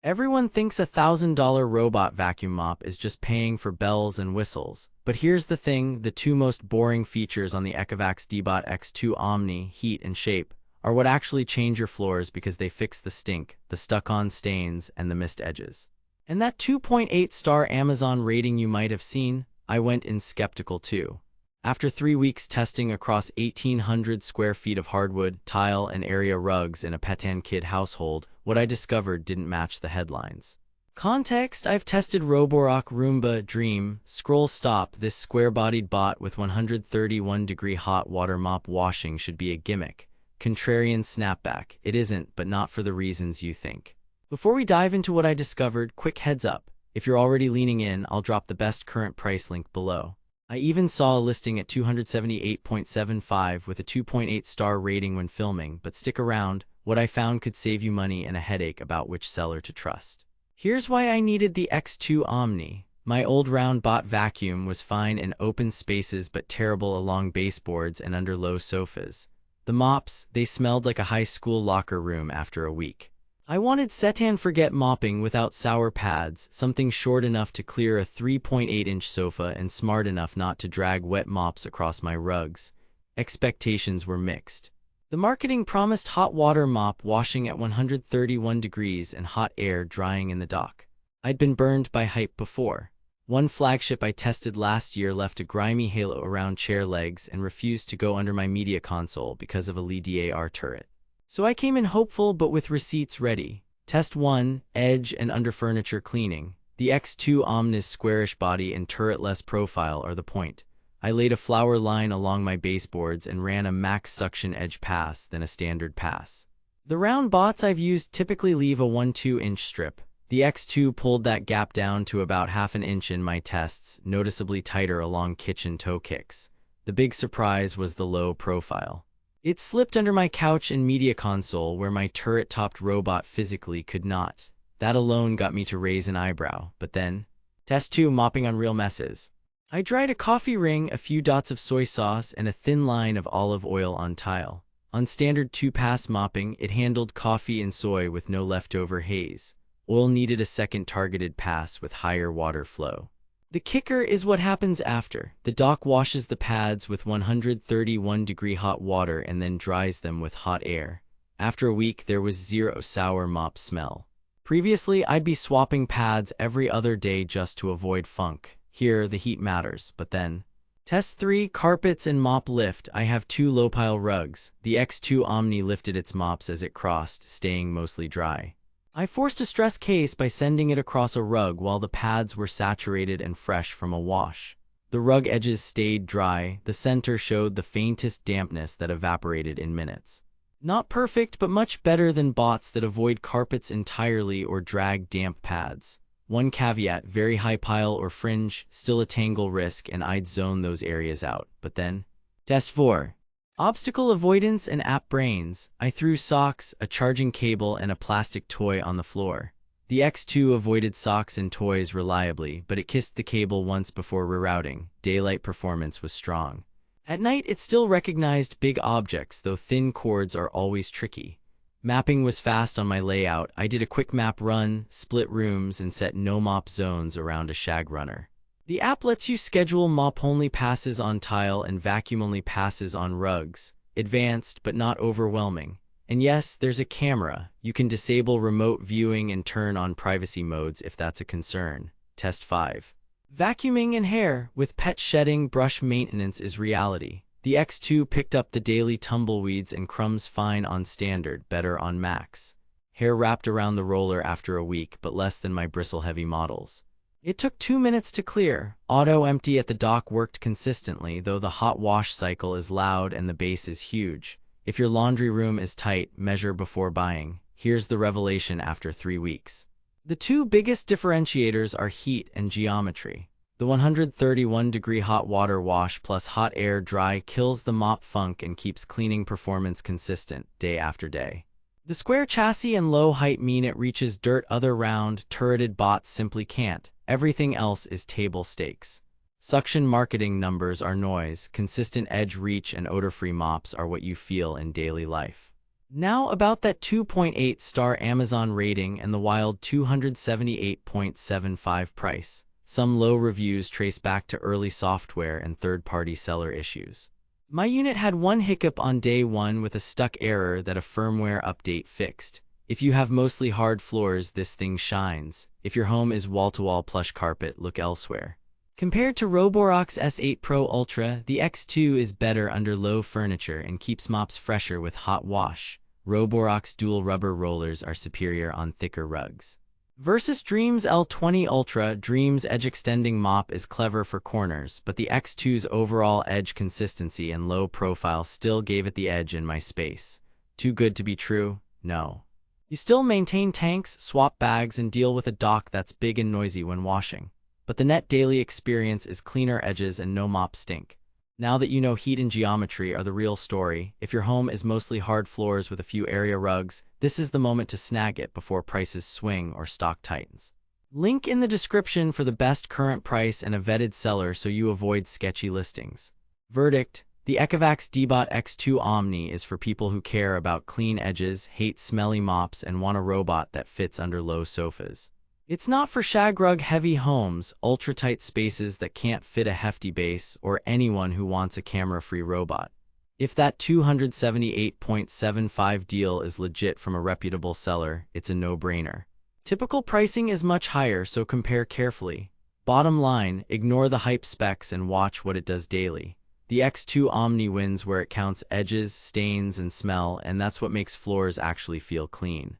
Everyone thinks a $1,000 robot vacuum mop is just paying for bells and whistles. But here's the thing, the two most boring features on the Ecovacs Deebot X2 Omni, heat and shape, are what actually change your floors because they fix the stink, the stuck-on stains, and the missed edges. And that 2.8-star Amazon rating you might have seen, I went in skeptical too. After 3 weeks testing across 1,800 square feet of hardwood, tile, and area rugs in a Petan Kid household, what I discovered didn't match the headlines. Context: I've tested Roborock, Roomba, Dream, Scroll. Stop. This square-bodied bot with 131-degree hot water mop washing should be a gimmick. Contrarian snapback. It isn't, but not for the reasons you think. Before we dive into what I discovered, quick heads up. If you're already leaning in, I'll drop the best current price link below. I even saw a listing at $278.75 with a 2.8-star rating when filming, but stick around, what I found could save you money and a headache about which seller to trust. Here's why I needed the X2 Omni. My old round bot vacuum was fine in open spaces but terrible along baseboards and under low sofas. The mops, they smelled like a high school locker room after a week. I wanted Setan Forget mopping without sour pads, something short enough to clear a 3.8-inch sofa and smart enough not to drag wet mops across my rugs. Expectations were mixed. The marketing promised hot water mop washing at 131 degrees and hot air drying in the dock. I'd been burned by hype before. One flagship I tested last year left a grimy halo around chair legs and refused to go under my media console because of a LEDAR turret. So I came in hopeful but with receipts ready. Test 1, edge and under furniture cleaning. The X2 Omni's squarish body and turret-less profile are the point. I laid a flower line along my baseboards and ran a max suction edge pass, then a standard pass. The round bots I've used typically leave a 1-2-inch strip. The X2 pulled that gap down to about half an inch in my tests, noticeably tighter along kitchen toe kicks. The big surprise was the low profile. It slipped under my couch and media console where my turret-topped robot physically could not. That alone got me to raise an eyebrow, but then, test 2, mopping on real messes. I dried a coffee ring, a few dots of soy sauce, and a thin line of olive oil on tile. On standard 2-pass mopping, it handled coffee and soy with no leftover haze. Oil needed a second targeted pass with higher water flow. The kicker is what happens after. The dock washes the pads with 131-degree hot water and then dries them with hot air. After a week, there was zero sour mop smell. Previously, I'd be swapping pads every other day just to avoid funk. Here, the heat matters, but then. Test 3, carpets and mop lift. I have 2 low-pile rugs. The X2 Omni lifted its mops as it crossed, staying mostly dry. I forced a stress case by sending it across a rug while the pads were saturated and fresh from a wash. The rug edges stayed dry, the center showed the faintest dampness that evaporated in minutes. Not perfect, but much better than bots that avoid carpets entirely or drag damp pads. One caveat: very high pile or fringe, still a tangle risk, and I'd zone those areas out. But then, test 4. Obstacle avoidance and app brains. I threw socks, a charging cable, and a plastic toy on the floor. The X2 avoided socks and toys reliably, but it kissed the cable once before rerouting. Daylight performance was strong. At night, it still recognized big objects, though thin cords are always tricky. Mapping was fast on my layout. I did a quick map run, split rooms, and set no mop zones around a shag runner. The app lets you schedule mop-only passes on tile and vacuum-only passes on rugs. Advanced, but not overwhelming. And yes, there's a camera. You can disable remote viewing and turn on privacy modes if that's a concern. Test 5. Vacuuming and hair. With pet shedding, brush maintenance is reality. The X2 picked up the daily tumbleweeds and crumbs fine on standard, better on max. Hair wrapped around the roller after a week, but less than my bristle-heavy models. It took 2 minutes to clear. Auto-empty at the dock worked consistently, though the hot wash cycle is loud and the base is huge. If your laundry room is tight, measure before buying. Here's the revelation after 3 weeks. The 2 biggest differentiators are heat and geometry. The 131-degree hot water wash plus hot air dry kills the mop funk and keeps cleaning performance consistent, day after day. The square chassis and low height mean it reaches dirt other round, turreted bots simply can't. Everything else is table stakes. Suction marketing numbers are noise. Consistent edge reach and odor-free mops are what you feel in daily life. Now about that 2.8-star Amazon rating and the wild 278.75 price. Some low reviews trace back to early software and third-party seller issues. My unit had one hiccup on day one with a stuck error that a firmware update fixed. If you have mostly hard floors, this thing shines. If your home is wall-to-wall plush carpet, look elsewhere. Compared to Roborock's S8 Pro Ultra, the X2 is better under low furniture and keeps mops fresher with hot wash. Roborock's dual rubber rollers are superior on thicker rugs. Versus Dream's L20 Ultra, Dream's edge-extending mop is clever for corners, but the X2's overall edge consistency and low profile still gave it the edge in my space. Too good to be true? No. You still maintain tanks, swap bags, and deal with a dock that's big and noisy when washing. But the net daily experience is cleaner edges and no mop stink. Now that you know heat and geometry are the real story, if your home is mostly hard floors with a few area rugs, this is the moment to snag it before prices swing or stock tightens. Link in the description for the best current price and a vetted seller so you avoid sketchy listings. Verdict: the Ecovacs Deebot X2 Omni is for people who care about clean edges, hate smelly mops, and want a robot that fits under low sofas. It's not for shag-rug-heavy homes, ultra-tight spaces that can't fit a hefty base, or anyone who wants a camera-free robot. If that 278.75 deal is legit from a reputable seller, it's a no-brainer. Typical pricing is much higher, so compare carefully. Bottom line, ignore the hype specs and watch what it does daily. The X2 Omni wins where it counts edges, stains, and smell, and that's what makes floors actually feel clean.